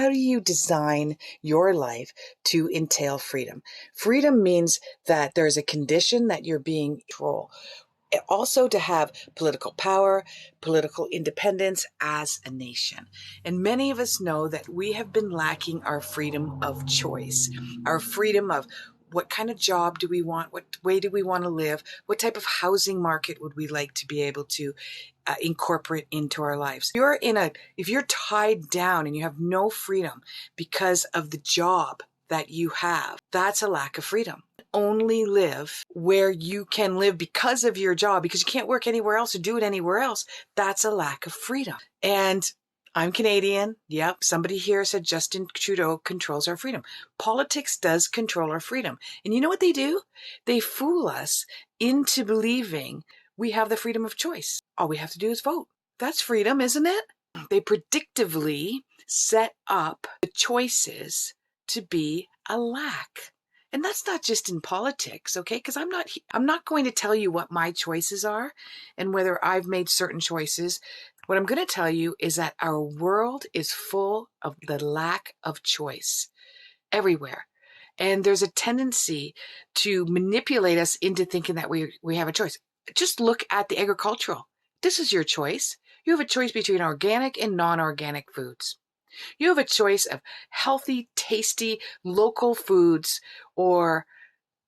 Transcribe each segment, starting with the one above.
How do you design your life to entail freedom? Freedom means that there's a condition that you're being controlled. Also to have political power, political independence as a nation. And many of us know that we have been lacking our freedom of choice, our freedom of what kind of job do we want? What way do we want to live? What type of housing market would we like to be able to incorporate into our lives? If you're tied down and you have no freedom because of the job that you have, that's a lack of freedom. Only live where you can live because of your job, because you can't work anywhere else or do it anywhere else. That's a lack of freedom. And I'm Canadian. Yep. Somebody here said Justin Trudeau controls our freedom. Politics does control our freedom. And you know what they do? They fool us into believing we have the freedom of choice. All we have to do is vote. That's freedom, isn't it? They predictively set up the choices to be a lack. And that's not just in politics, okay? Because I'm not going to tell you what my choices are and whether I've made certain choices. What I'm going to tell you is that our world is full of the lack of choice everywhere. And there's a tendency to manipulate us into thinking that we have a choice. Just look at the agricultural. This is your choice. You have a choice between organic and non-organic foods. You have a choice of healthy, tasty, local foods or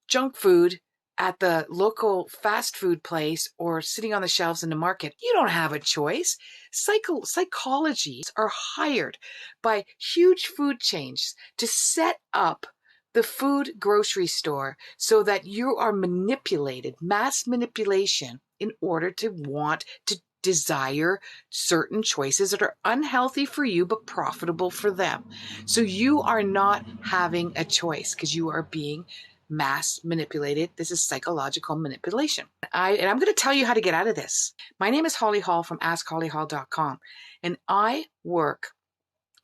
junk food at the local fast food place or sitting on the shelves in the market. You don't have a choice. Psychologists are hired by huge food chains to set up the food grocery store so that you are manipulated, mass manipulation, in order to want to desire certain choices that are unhealthy for you but profitable for them. So you are not having a choice because you are being mass manipulated. This is psychological manipulation. I'm going to tell you how to get out of this. My name is Holly Hall from AskHollyHall.com, and I work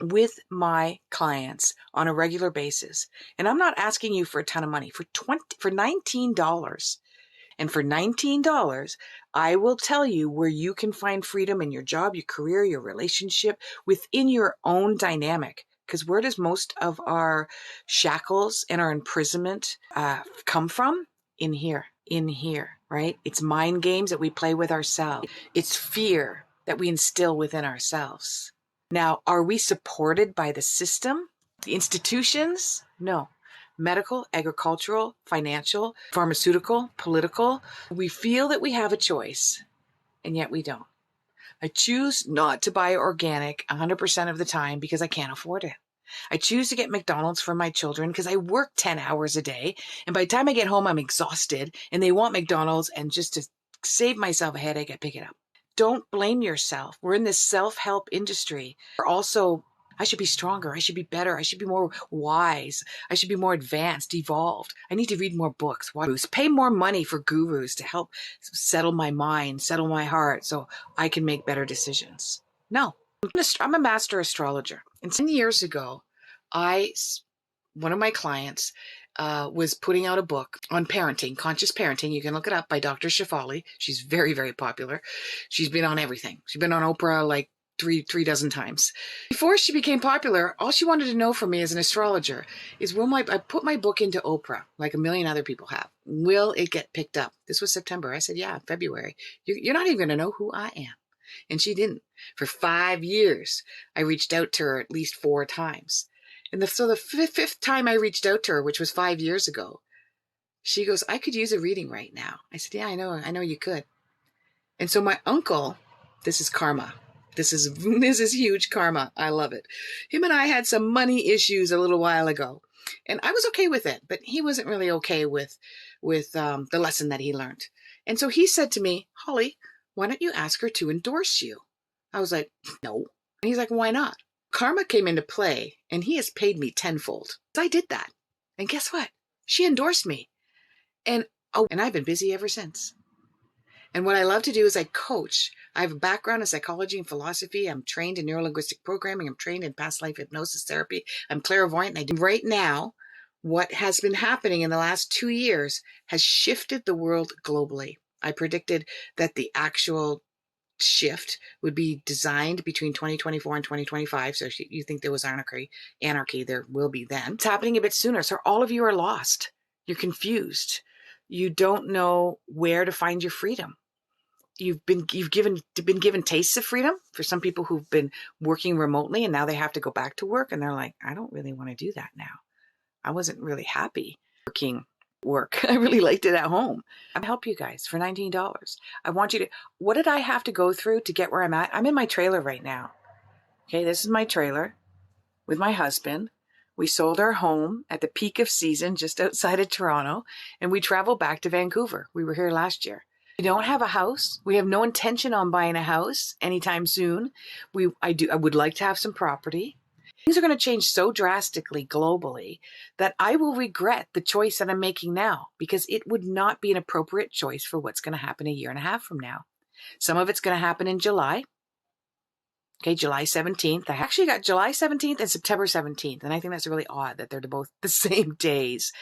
with my clients on a regular basis. And I'm not asking you for a ton of money. For $19. And for $19, I will tell you where you can find freedom in your job, your career, your relationship, within your own dynamic. Because where does most of our shackles and our imprisonment come from? In here, right? It's mind games that we play with ourselves. It's fear that we instill within ourselves. Now, are we supported by the system, the institutions? No. Medical, agricultural, financial, pharmaceutical, political. We feel that we have a choice, and yet we don't. I choose not to buy organic 100% of the time because I can't afford it. I choose to get McDonald's for my children because I work 10 hours a day, and by the time I get home, I'm exhausted, and they want McDonald's, and just to save myself a headache, I pick it up. Don't blame yourself. We're in this self-help industry. I should be stronger. I should be better. I should be more wise. I should be more advanced, evolved. I need to read more books, pay more money for gurus to help settle my mind, settle my heart so I can make better decisions. No, I'm a master astrologer. And 10 years ago, one of my clients was putting out a book on parenting, conscious parenting. You can look it up by Dr. Shefali. She's very, very popular. She's been on everything. She's been on Oprah like three dozen times. Before she became popular, all she wanted to know from me as an astrologer is, I put my book into Oprah like a million other people have. Will it get picked up? This was September. I said, yeah, February. You're not even going to know who I am. And she didn't. For 5 years, I reached out to her at least 4 times. And so the fifth time I reached out to her, which was 5 years ago, she goes, I could use a reading right now. I said, yeah, I know you could. And so my uncle, this is karma. This is huge karma. I love it. Him and I had some money issues a little while ago, and I was okay with it, but he wasn't really okay with the lesson that he learned. And so he said to me, Holly, why don't you ask her to endorse you? I was like, no. And he's like, why not? Karma came into play, and he has paid me tenfold. So I did that. And guess what? She endorsed me. And I've been busy ever since. And what I love to do is I coach. I have a background in psychology and philosophy. I'm trained in neuro-linguistic programming. I'm trained in past life hypnosis therapy. I'm clairvoyant. And right now, what has been happening in the last 2 years has shifted the world globally. I predicted that the actual shift would be designed between 2024 and 2025. So if you think there was anarchy, there will be then. It's happening a bit sooner. So all of you are lost. You're confused. You don't know where to find your freedom. You've been given tastes of freedom for some people who've been working remotely and now they have to go back to work and they're like, I don't really want to do that now. I wasn't really happy work. I really liked it at home. I'll help you guys for $19. I want you to, what did I have to go through to get where I'm at? I'm in my trailer right now. Okay, this is my trailer with my husband. We sold our home at the peak of season just outside of Toronto, and we traveled back to Vancouver. We were here last year. We don't have a house. We have no intention on buying a house anytime soon. I would like to have some property. Things are going to change so drastically globally that I will regret the choice that I'm making now because it would not be an appropriate choice for what's going to happen a year and a half from now. Some of it's going to happen in July. Okay, July 17th. I actually got July 17th and September 17th. And I think that's really odd that they're both the same days.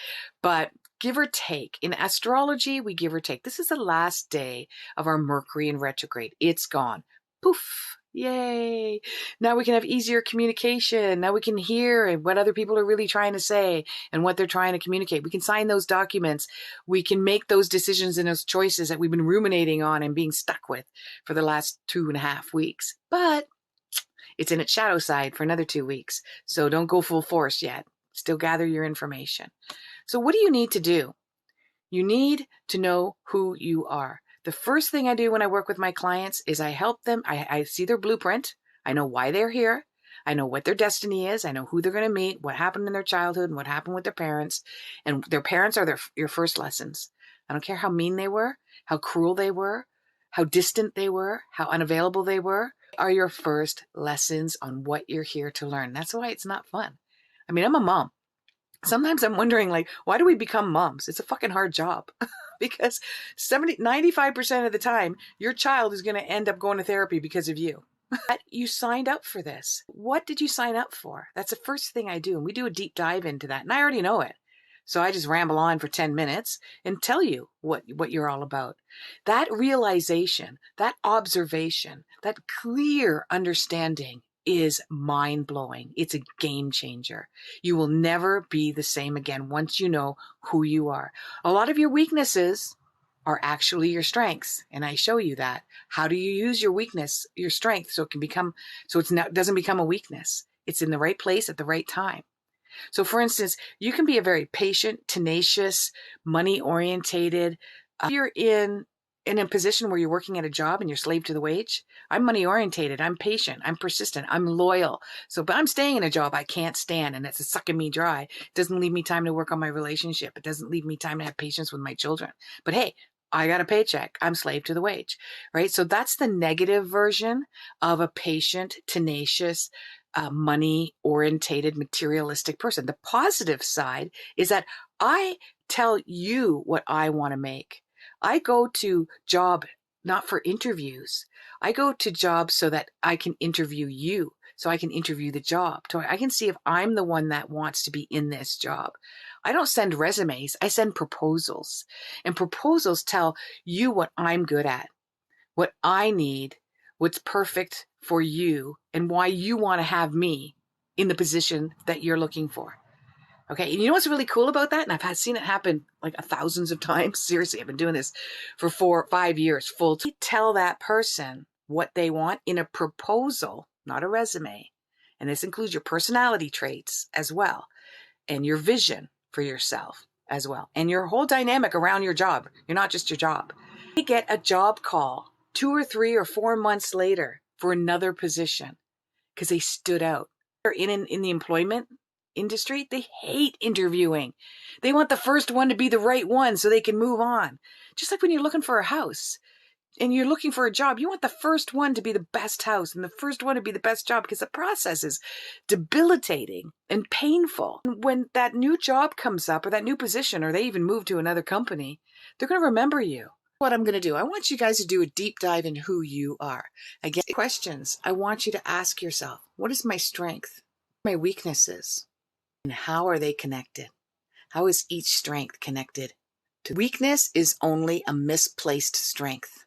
But give or take. In astrology, we give or take. This is the last day of our Mercury in retrograde. It's gone. Poof. Yay. Now we can have easier communication. Now we can hear what other people are really trying to say and what they're trying to communicate. We can sign those documents. We can make those decisions and those choices that we've been ruminating on and being stuck with for the last 2.5 weeks. But it's in its shadow side for another 2 weeks. So don't go full force yet. Still gather your information. So what do you need to do? You need to know who you are. The first thing I do when I work with my clients is I help them. I see their blueprint. I know why they're here. I know what their destiny is. I know who they're going to meet, what happened in their childhood, and what happened with their parents. And their parents are your first lessons. I don't care how mean they were, how cruel they were, how distant they were, how unavailable they were, are your first lessons on what you're here to learn. That's why it's not fun. I mean, I'm a mom. Sometimes I'm wondering, why do we become moms? It's a fucking hard job because 95% of the time, your child is going to end up going to therapy because of you. But you signed up for this. What did you sign up for? That's the first thing I do. And we do a deep dive into that. And I already know it. So I just ramble on for 10 minutes and tell you what you're all about. That realization, that observation, that clear understanding is mind-blowing. It's a game changer. You will never be the same again once you know who you are. A lot of your weaknesses are actually your strengths, and I show you that. How do you use your weakness, your strength, so it doesn't become a weakness? It's in the right place at the right time. So for instance, you can be a very patient, tenacious, money-orientated. If you're in a position where you're working at a job and you're slave to the wage, I'm money-orientated, I'm patient, I'm persistent, I'm loyal. But I'm staying in a job I can't stand and it's sucking me dry. It doesn't leave me time to work on my relationship. It doesn't leave me time to have patience with my children. But hey, I got a paycheck. I'm slave to the wage, right? So that's the negative version of a patient, tenacious, money-orientated, materialistic person. The positive side is that I tell you what I want to make. I go to job not for interviews. I go to jobs so that I can interview you, so I can interview the job. So I can see if I'm the one that wants to be in this job. I don't send resumes. I send proposals. And proposals tell you what I'm good at, what I need, what's perfect for you, and why you want to have me in the position that you're looking for. Okay, and you know what's really cool about that? And I've seen it happen thousands of times. Seriously, I've been doing this for 4 or 5 years full time. Tell that person what they want in a proposal, not a resume. And this includes your personality traits as well, and your vision for yourself as well, and your whole dynamic around your job. You're not just your job. You get a job call 2 or 3 or 4 months later for another position because they stood out. They're in the employment industry. They hate interviewing. They want the first one to be the right one so they can move on. Just like when you're looking for a house and you're looking for a job, you want the first one to be the best house and the first one to be the best job because the process is debilitating and painful. When that new job comes up or that new position, or they even move to another company, they're going to remember you. What I'm going to do, I want you guys to do a deep dive in who you are. Again, questions. I want you to ask yourself, what is my strength? My weaknesses? And how are they connected? How is each strength connected to weakness? Is only a misplaced strength.